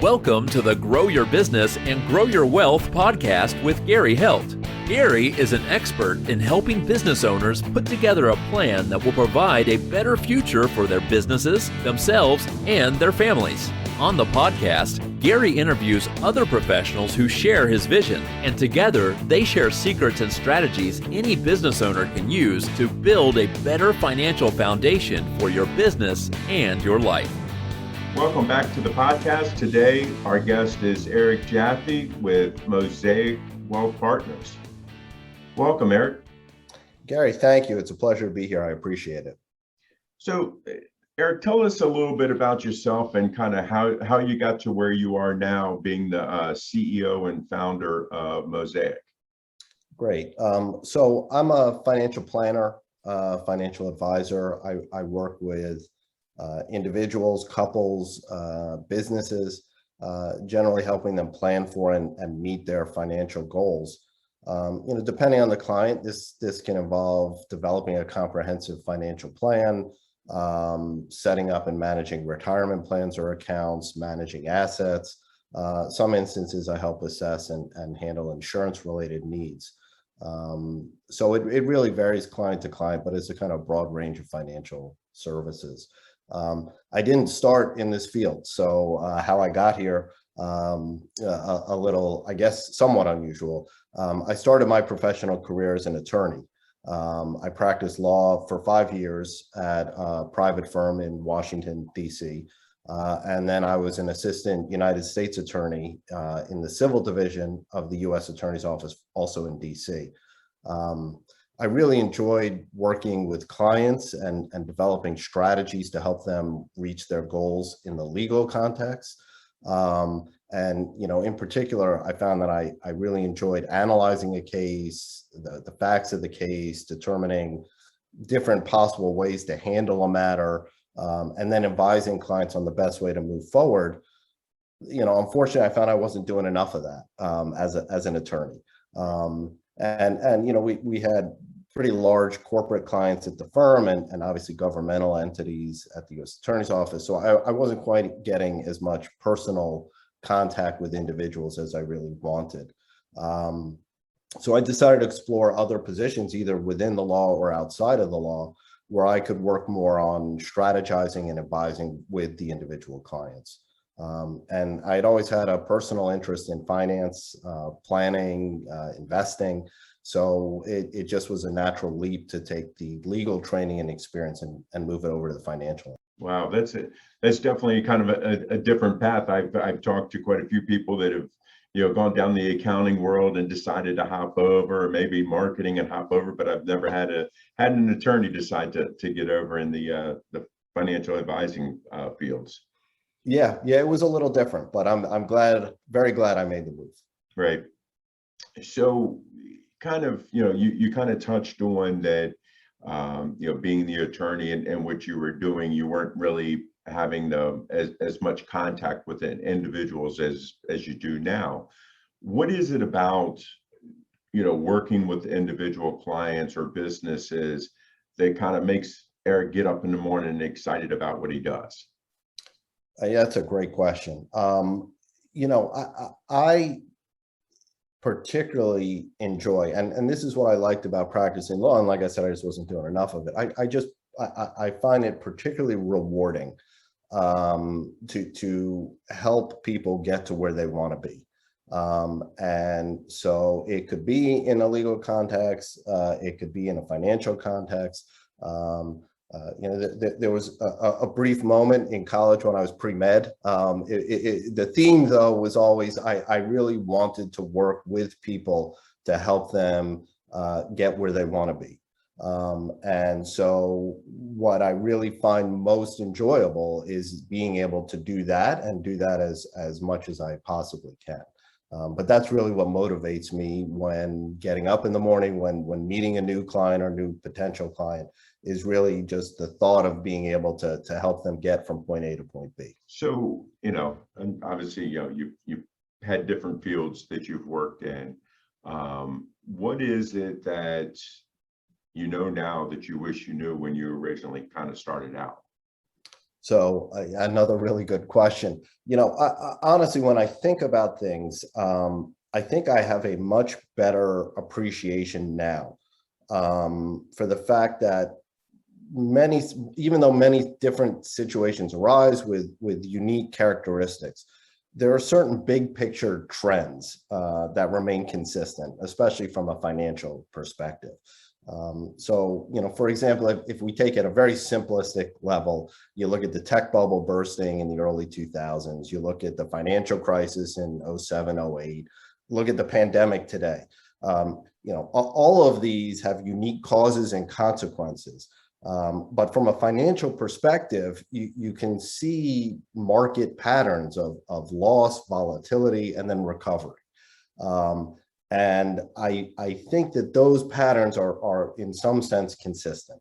Welcome to the Grow Your Business and Grow Your Wealth podcast with Gary Heldt. Gary is an expert in helping business owners put together a plan that will provide a better future for their businesses, themselves, and their families. On the podcast, Gary interviews other professionals who share his vision, and together they share secrets and strategies any business owner can use to build a better financial foundation for your business and your life. Welcome back to the podcast. Today, our guest is Jaffe with MOSAIC Wealth Partners. Welcome, Eric. Gary, thank you. It's a pleasure to be here. I appreciate it. So, Eric, tell us a little bit about yourself and kind of how you got to where you are now, being the CEO and founder of MOSAIC. Great. So I'm a financial planner, financial advisor. I work with individuals, couples, businesses, generally helping them plan for and meet their financial goals. Depending on the client, this can involve developing a comprehensive financial plan, setting up and managing retirement plans or accounts, managing assets. Some instances I help assess and handle insurance-related needs. So it really varies client to client, but it's a kind of broad range of financial services. I didn't start in this field, so how I got here, a little, I guess, somewhat unusual. I started my professional career as an attorney. I practiced law for 5 years at a private firm in Washington, D.C., and then I was an assistant United States attorney in the civil division of the U.S. Attorney's Office, also in D.C. I really enjoyed working with clients and developing strategies to help them reach their goals in the legal context. In particular, I found that I really enjoyed analyzing a case, the facts of the case, determining different possible ways to handle a matter, and then advising clients on the best way to move forward. Unfortunately, I found I wasn't doing enough of that as an attorney. We had pretty large corporate clients at the firm and obviously governmental entities at the U.S. Attorney's Office. So I wasn't quite getting as much personal contact with individuals as I really wanted. So I decided to explore other positions, either within the law or outside of the law, where I could work more on strategizing and advising with the individual clients. And I had always had a personal interest in finance, planning, investing. So it just was a natural leap to take the legal training and experience and move it over to the financial. Wow, that's it. That's definitely kind of a different path. I've talked to quite a few people that have, gone down the accounting world and decided to hop over, or maybe marketing and hop over, but I've never had an attorney decide to get over in the financial advising fields. Yeah, it was a little different, but I'm very glad I made the move. Right. So kind of, you kind of touched on that, being the attorney and what you were doing, you weren't really having as much contact with individuals as you do now. What is it about, working with individual clients or businesses that kind of makes Eric get up in the morning and excited about what he does? Yeah, that's a great question. I particularly enjoy, and this is what I liked about practicing law, and like I said, I just wasn't doing enough of it. I find it particularly rewarding to help people get to where they want to be. And so it could be in a legal context, it could be in a financial context. There was a brief moment in college when I was pre-med. The theme, though, was always I really wanted to work with people to help them get where they want to be. And so what I really find most enjoyable is being able to do that and do that as much as I possibly can. But that's really what motivates me when getting up in the morning, when meeting a new client or new potential client, is really just the thought of being able to help them get from point A to point B. So, and obviously, you've had different fields that you've worked in. What is it that now that you wish you knew when you originally kind of started out? So another really good question. Honestly, when I think about things, I think I have a much better appreciation now for the fact that even though many different situations arise with unique characteristics, there are certain big picture trends that remain consistent, especially from a financial perspective. For example, if we take it a very simplistic level, you look at the tech bubble bursting in the early 2000s, you look at the financial crisis in 07, 08, look at the pandemic today. All of these have unique causes and consequences. But from a financial perspective, you can see market patterns of loss, volatility, and then recovery. And I think that those patterns are in some sense consistent.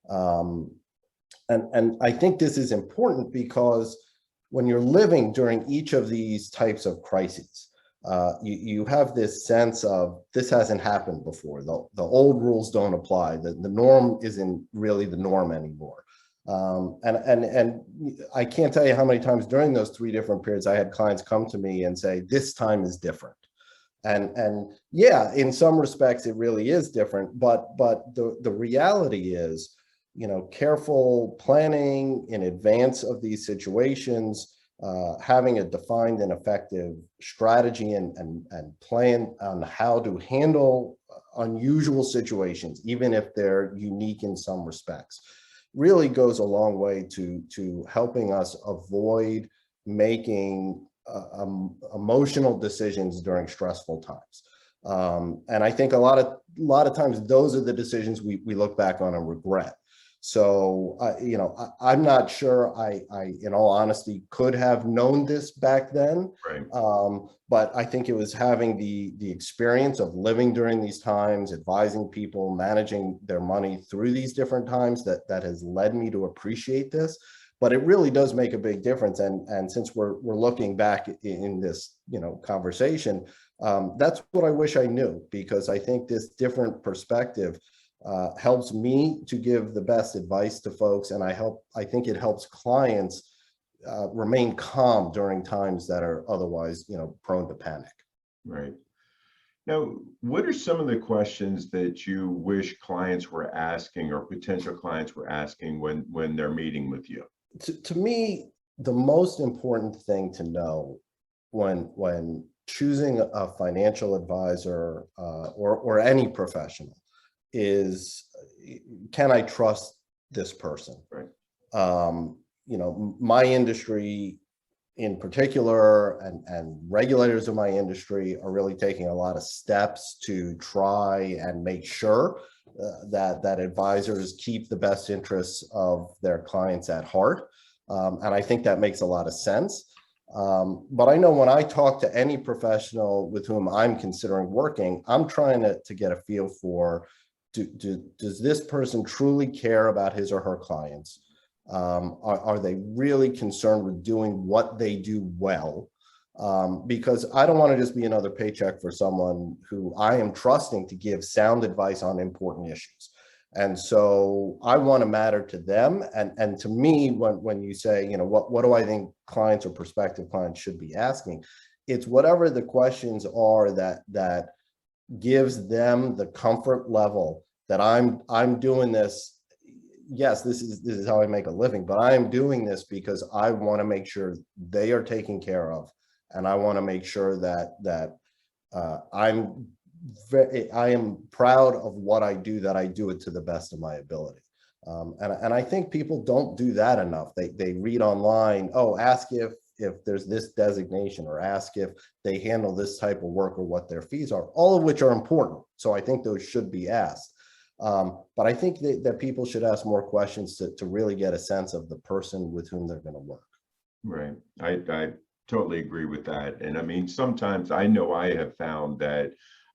And I think this is important because when you're living during each of these types of crises, you have this sense of this hasn't happened before. The old rules don't apply. The norm isn't really the norm anymore. And I can't tell you how many times during those 3 different periods I had clients come to me and say, this time is different. And yeah, in some respects it really is different, but the reality is, careful planning in advance of these situations, having a defined and effective strategy and plan on how to handle unusual situations, even if they're unique in some respects, really goes a long way to helping us avoid making emotional decisions during stressful times. And I think a lot of times those are the decisions we look back on and regret. So, I'm not sure I, in all honesty, could have known this back then. Right. But I think it was having the experience of living during these times, advising people, managing their money through these different times that has led me to appreciate this. But it really does make a big difference. And since we're looking back in this, conversation, that's what I wish I knew, because I think this different perspective helps me to give the best advice to folks, and I think it helps clients remain calm during times that are otherwise, prone to panic. Right. Now, what are some of the questions that you wish clients were asking or potential clients were asking when they're meeting with you? To me, the most important thing to know when choosing a financial advisor or any professional is, can I trust this person? Right. My industry in particular and regulators in my industry are really taking a lot of steps to try and make sure that advisors keep the best interests of their clients at heart. And I think that makes a lot of sense. But I know when I talk to any professional with whom I'm considering working, I'm trying to get a feel for, does this person truly care about his or her clients? Are they really concerned with doing what they do well? Because I don't want to just be another paycheck for someone who I am trusting to give sound advice on important issues. And so I want to matter to them. And to me, when you say, what do I think clients or prospective clients should be asking? It's whatever the questions are that gives them the comfort level that I'm doing this. Yes, this is how I make a living, but I am doing this because I want to make sure they are taken care of, and I want to make sure that I am proud of what I do, that I do it to the best of my ability. And I think people don't do that enough. They read online, ask if there's this designation, or ask if they handle this type of work, or what their fees are, all of which are important. So I think those should be asked. But I think that people should ask more questions to really get a sense of the person with whom they're going to work. Right. I totally agree with that. And I mean, sometimes I know I have found that,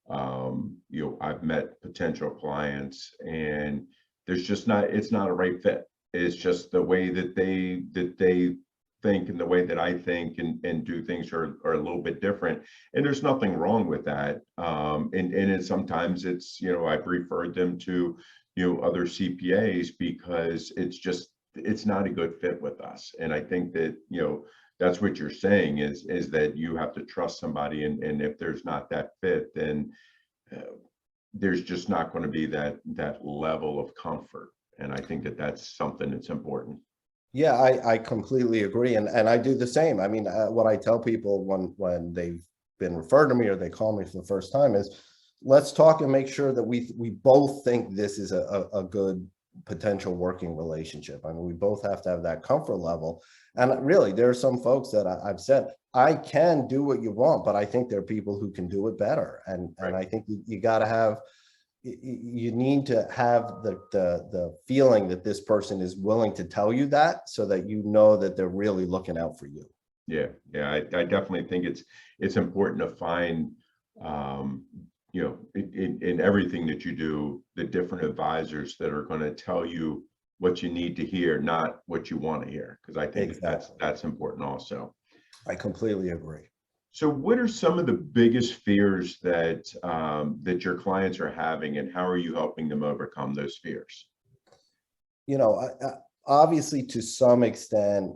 I've met potential clients and it's not a right fit. It's just the way that they think and the way that I think and do things are a little bit different. And there's nothing wrong with that. And sometimes it's, I've referred them to, other CPAs because it's just it's not a good fit with us. And I think that, that's what you're saying is that you have to trust somebody, and if there's not that fit, then uh, there's just not going to be that level of comfort. And I think that that's something that's important. Yeah, I completely agree. And I do the same. I mean, what I tell people when they've been referred to me or they call me for the first time is, let's talk and make sure that we both think this is a good potential working relationship. I mean, we both have to have that comfort level. And really, there are some folks that I've said, I can do what you want, but I think there are people who can do it better. And I think you got to have, you need to have the feeling that this person is willing to tell you that, so that you know that they're really looking out for you. Yeah, I definitely think it's important to find, in everything that you do, the different advisors that are going to tell you what you need to hear, not what you want to hear, because I think Exactly. that's important also. I completely agree. So what are some of the biggest fears that your clients are having, and how are you helping them overcome those fears? Obviously, to some extent,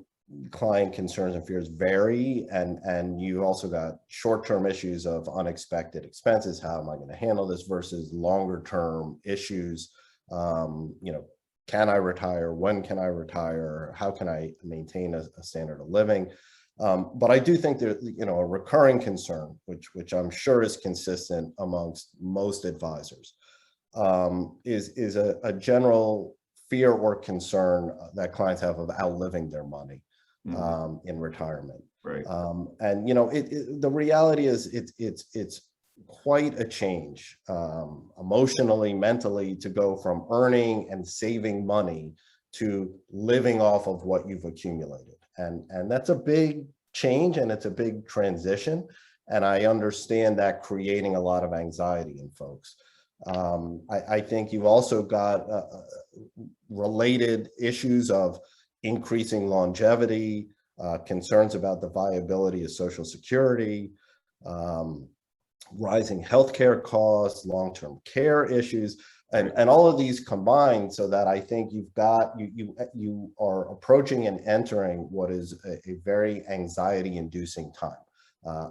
client concerns and fears vary, and you also got short-term issues of unexpected expenses. How am I going to handle this versus longer-term issues? Can I retire? When can I retire? How can I maintain a standard of living? But I do think that, a recurring concern, which I'm sure is consistent amongst most advisors, is a general fear or concern that clients have of outliving their money in retirement. Right. And the reality is it's quite a change, emotionally, mentally, to go from earning and saving money to living off of what you've accumulated. And that's a big change, and it's a big transition. And I understand that creating a lot of anxiety in folks. I think you've also got related issues of increasing longevity, concerns about the viability of Social Security, rising healthcare costs, long-term care issues, and all of these combined, so that I think you are approaching and entering what is a very anxiety-inducing time.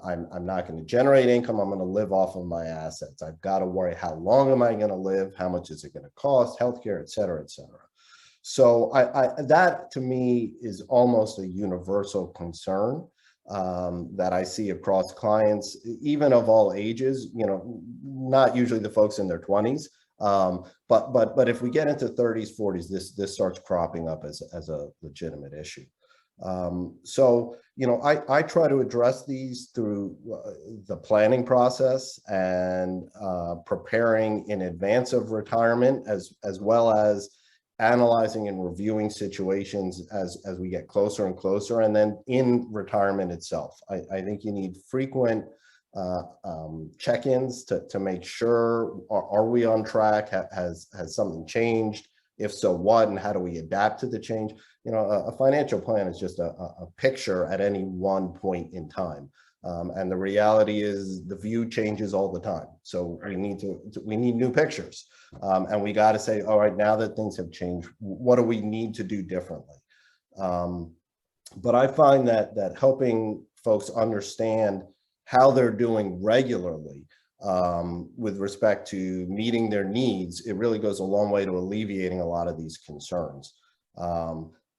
I'm not going to generate income. I'm going to live off of my assets. I've got to worry, how long am I going to live? How much is it going to cost? Healthcare, et cetera, et cetera. So that to me is almost a universal concern that I see across clients, even of all ages. Not usually the folks in their 20s, but if we get into 30s, 40s, this starts cropping up as a legitimate issue. So I try to address these through the planning process and preparing in advance of retirement, as well as analyzing and reviewing situations as we get closer and closer, and then in retirement itself. I think you need frequent check-ins to make sure, are we on track? Has something changed? If so, what, and how do we adapt to the change? A financial plan is just a picture at any one point in time. And the reality is the view changes all the time. So we need new pictures. And we got to say, all right, now that things have changed, what do we need to do differently? But I find that helping folks understand how they're doing regularly with respect to meeting their needs, it really goes a long way to alleviating a lot of these concerns.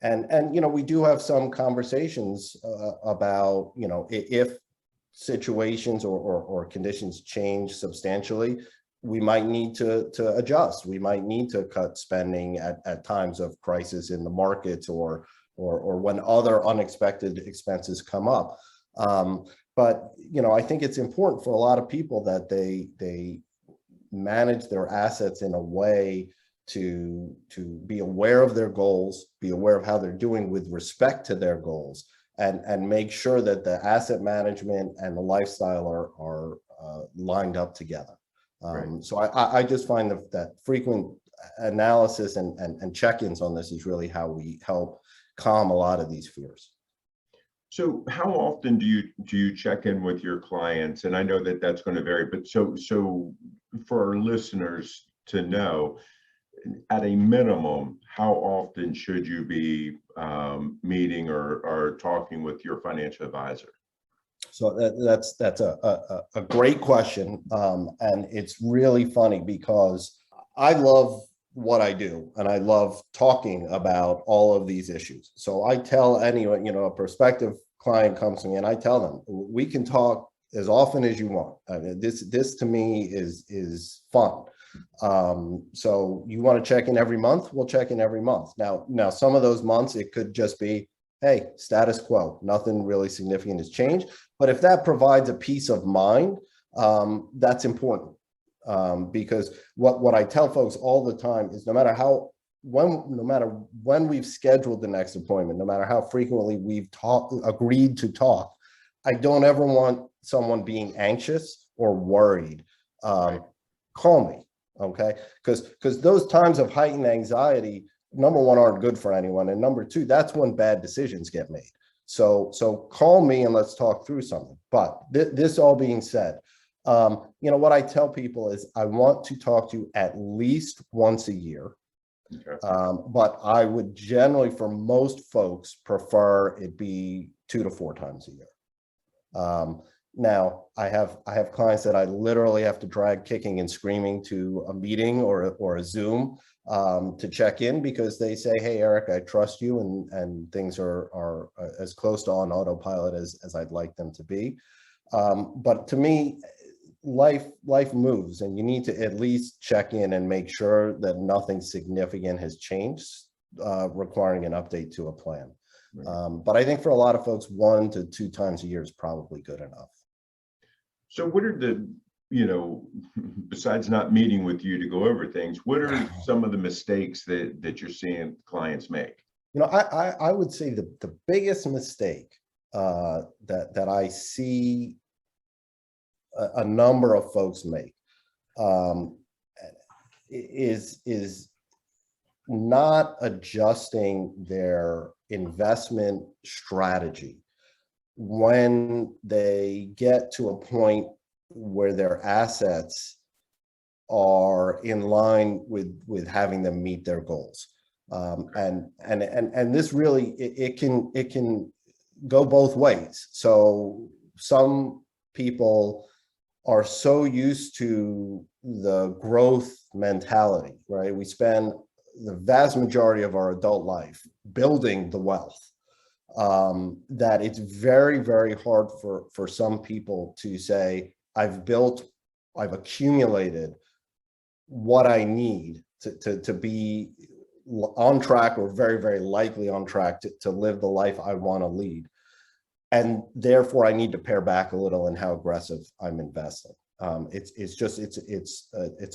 And we do have some conversations about, if situations or conditions change substantially, we might need to adjust. We might need to cut spending at times of crisis in the markets, or when other unexpected expenses come up. But I think it's important for a lot of people that they manage their assets in a way to be aware of their goals, be aware of how they're doing with respect to their goals, and make sure that the asset management and the lifestyle are lined up together. Right. So I just find that frequent analysis and check-ins on this is really how we help calm a lot of these fears. So how often do you check in with your clients? And I know that that's going to vary, but so for our listeners to know, at a minimum, how often should you be meeting or talking with your financial advisor? So that's a great question, and it's really funny because I love what I do and I love talking about all of these issues. So I tell anyone, a prospective client comes to me, and I tell them we can talk as often as you want. I mean, this to me is fun. So you want to check in every month? We'll check in every month. Now some of those months it could just be, hey, status quo, nothing really significant has changed. But if that provides a peace of mind, that's important. Because what I tell folks all the time is no matter when we've scheduled the next appointment, no matter how frequently we've agreed to talk, I don't ever want someone being anxious or worried. Call me, okay? Because those times of heightened anxiety, number one, aren't good for anyone, and number two, that's when bad decisions get made. So call me and let's talk through something. But this all being said, what I tell people is I want to talk to you at least once a year. Okay. But I would generally, for most folks, prefer it be 2 to 4 times a year. Now I have clients that I literally have to drag kicking and screaming to a meeting or a Zoom to check in because they say, hey, Eric, I trust you, and things are as close to on autopilot as I'd like them to be. But to me, life moves, and you need to at least check in and make sure that nothing significant has changed, requiring an update to a plan. Right. But I think for a lot of folks, 1 to 2 times a year is probably good enough. So what are the, besides not meeting with you to go over things, what are some of the mistakes that you're seeing clients make? I would say the biggest mistake that I see a number of folks make is not adjusting their investment strategy when they get to a point where their assets are in line with having them meet their goals. And this really, it can go both ways. So some people are so used to the growth mentality, right? We spend the vast majority of our adult life building the wealth, that it's very, very hard for some people to say, I've accumulated what I need to be on track, or very, very likely on track to live the life I want to lead. And therefore I need to pare back a little in how aggressive I'm investing. It's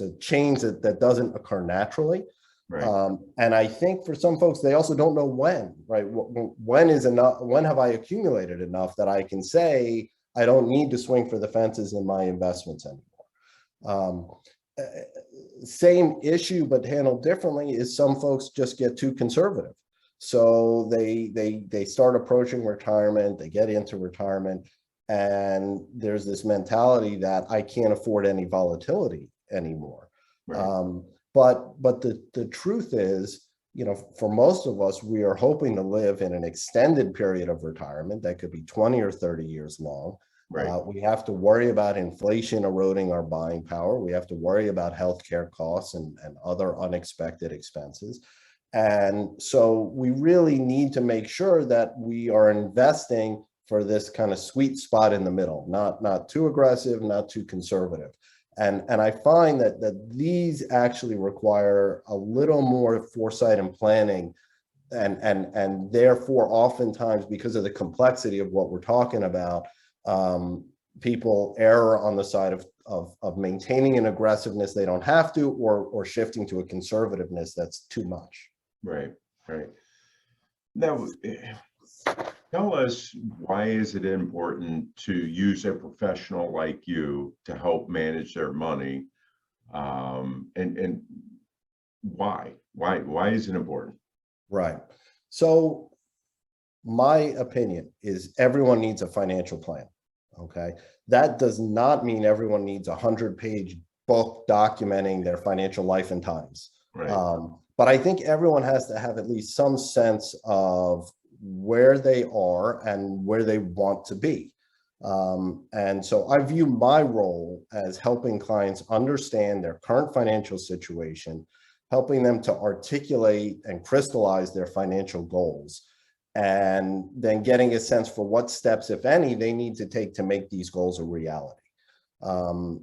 a change that doesn't occur naturally. Right. And I think for some folks, they also don't know when, right? When is enough? When have I accumulated enough that I can say, I don't need to swing for the fences in my investments anymore? Same issue, but handled differently, is some folks just get too conservative. So they start approaching retirement, they get into retirement, and there's this mentality that I can't afford any volatility anymore. Right. But the truth is, for most of us, we are hoping to live in an extended period of retirement that could be 20 or 30 years long. Right. We have to worry about inflation eroding our buying power. We have to worry about healthcare costs and other unexpected expenses. And so we really need to make sure that we are investing for this kind of sweet spot in the middle, not too aggressive, not too conservative. And I find that these actually require a little more foresight and planning, and therefore oftentimes, because of the complexity of what we're talking about, people err on the side of maintaining an aggressiveness they don't have to, or shifting to a conservativeness that's too much. Right. Now, tell us, why is it important to use a professional like you to help manage their money, and why is it important? Right. So my opinion is everyone needs a financial plan. Okay. That does not mean everyone needs a 100-page book documenting their financial life and times. Right. But I think everyone has to have at least some sense of where they are and where they want to be. And so I view my role as helping clients understand their current financial situation, helping them to articulate and crystallize their financial goals, and then getting a sense for what steps, if any, they need to take to make these goals a reality. I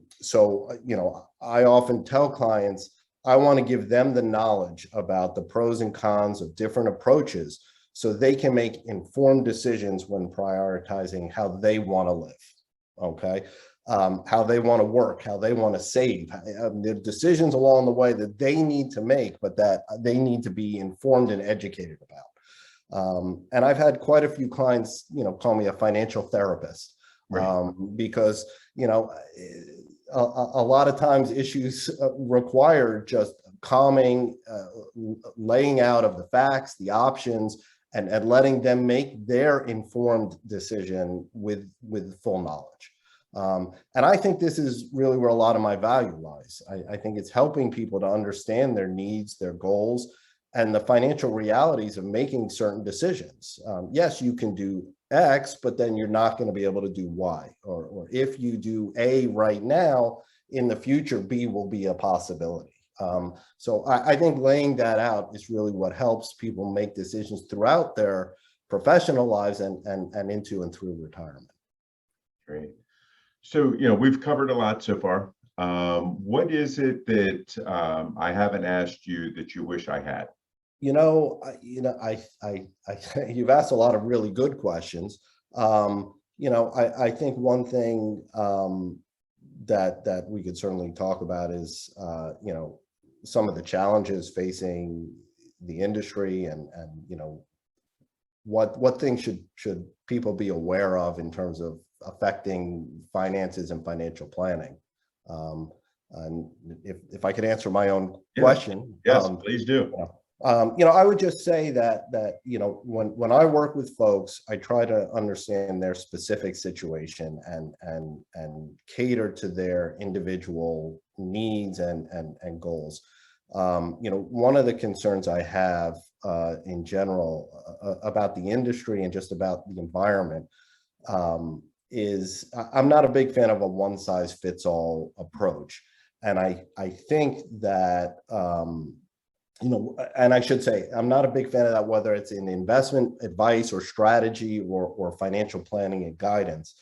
often tell clients, I want to give them the knowledge about the pros and cons of different approaches so they can make informed decisions when prioritizing how they want to live, okay? How they want to work, how they want to save, the decisions along the way that they need to make, but that they need to be informed and educated about. And I've had quite a few clients, call me a financial therapist, because, a lot of times issues require just calming, laying out of the facts, the options, and letting them make their informed decision with full knowledge. And I think this is really where a lot of my value lies. I think it's helping people to understand their needs, their goals, and the financial realities of making certain decisions. Yes, you can do X, but then you're not going to be able to do Y. Or if you do A right now, in the future, B will be a possibility. So I think laying that out is really what helps people make decisions throughout their professional lives and into and through retirement. Great. So, we've covered a lot so far. What is it that I haven't asked you that you wish I had? You've asked a lot of really good questions. I think one thing that we could certainly talk about is, some of the challenges facing the industry and what things should people be aware of in terms of affecting finances and financial planning. And if I could answer my own question. Yes, please do. I would just say that when I work with folks, I try to understand their specific situation and cater to their individual needs and goals. One of the concerns I have in general about the industry and just about the environment is I'm not a big fan of a one-size-fits-all approach. And I think that and I should say, I'm not a big fan of that, whether it's in investment advice or strategy or financial planning and guidance.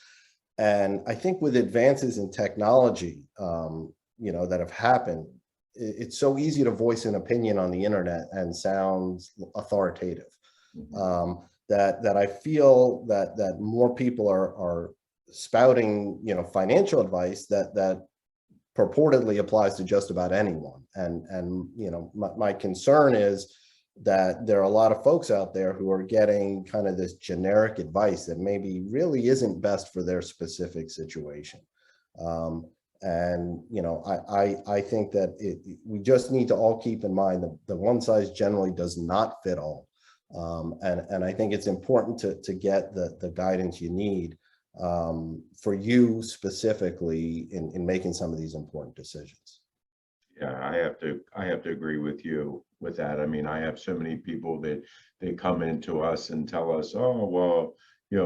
And I think with advances in technology, that have happened, it's so easy to voice an opinion on the internet and sounds authoritative. That I feel that more people are spouting, financial advice that purportedly applies to just about anyone. And my concern is that there are a lot of folks out there who are getting kind of this generic advice that maybe really isn't best for their specific situation. I think that we just need to all keep in mind that the one size generally does not fit all. And I think it's important to get the guidance you need for you specifically in making some of these important decisions. Yeah, I have to agree with you with that. I mean, I have so many people that they come into us and tell us, oh, well,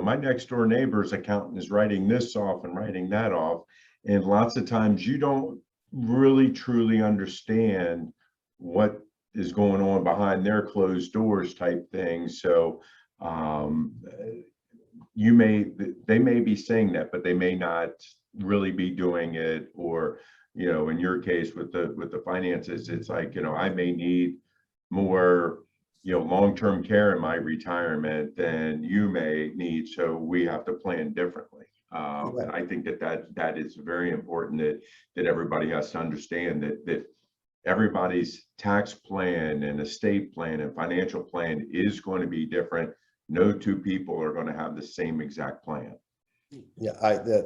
my next door neighbor's accountant is writing this off and writing that off. And lots of times you don't really truly understand what is going on behind their closed doors type thing. So they may be saying that, but they may not really be doing it. Or, in your case with the finances, it's like, I may need more, long-term care in my retirement than you may need. So we have to plan differently. And I think that is very important that everybody has to understand that everybody's tax plan and estate plan and financial plan is going to be different. No two people are going to have the same exact plan. Yeah,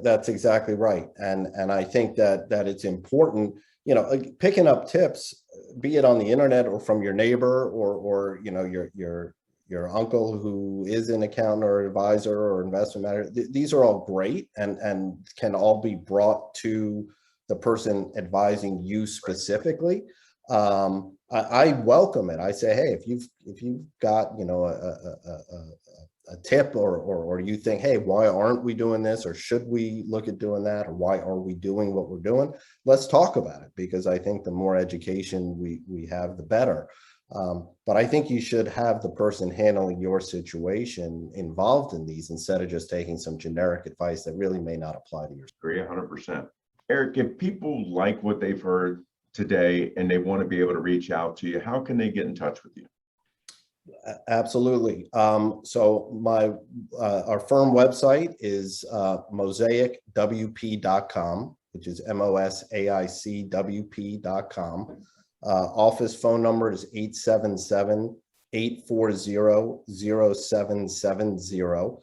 that's exactly right. And I think that it's important, picking up tips, be it on the internet or from your neighbor or your uncle who is an accountant or advisor or investment manager. These are all great and can all be brought to the person advising you specifically. I welcome it. I say, hey, if you've got, a tip or you think, hey, why aren't we doing this, or should we look at doing that, or why are we doing what we're doing? Let's talk about it, because I think the more education we have, the better. But I think you should have the person handling your situation involved in these, instead of just taking some generic advice that really may not apply to your. Agree 100%. Eric, if people like what they've heard today and they want to be able to reach out to you, how can they get in touch with you? Absolutely. So our firm website is mosaicwp.com, which is mosaicwp.com. Office phone number is 877-840-0770.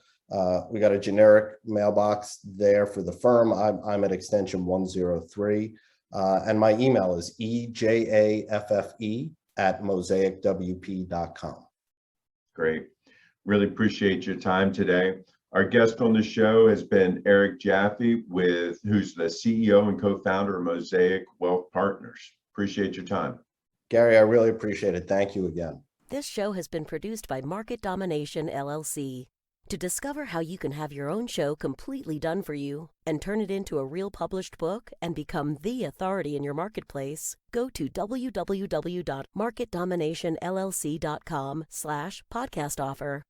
We got a generic mailbox there for the firm. I'm at extension 103. And my email is ejaffe@mosaicwp.com. Great. Really appreciate your time today. Our guest on the show has been Eric Jaffe, who's the CEO and co-founder of MOSAIC Wealth Partners. Appreciate your time. Gary, I really appreciate it. Thank you again. This show has been produced by Market Domination, LLC. To discover how you can have your own show completely done for you and turn it into a real published book and become the authority in your marketplace, go to www.marketdominationllc.com/podcast offer.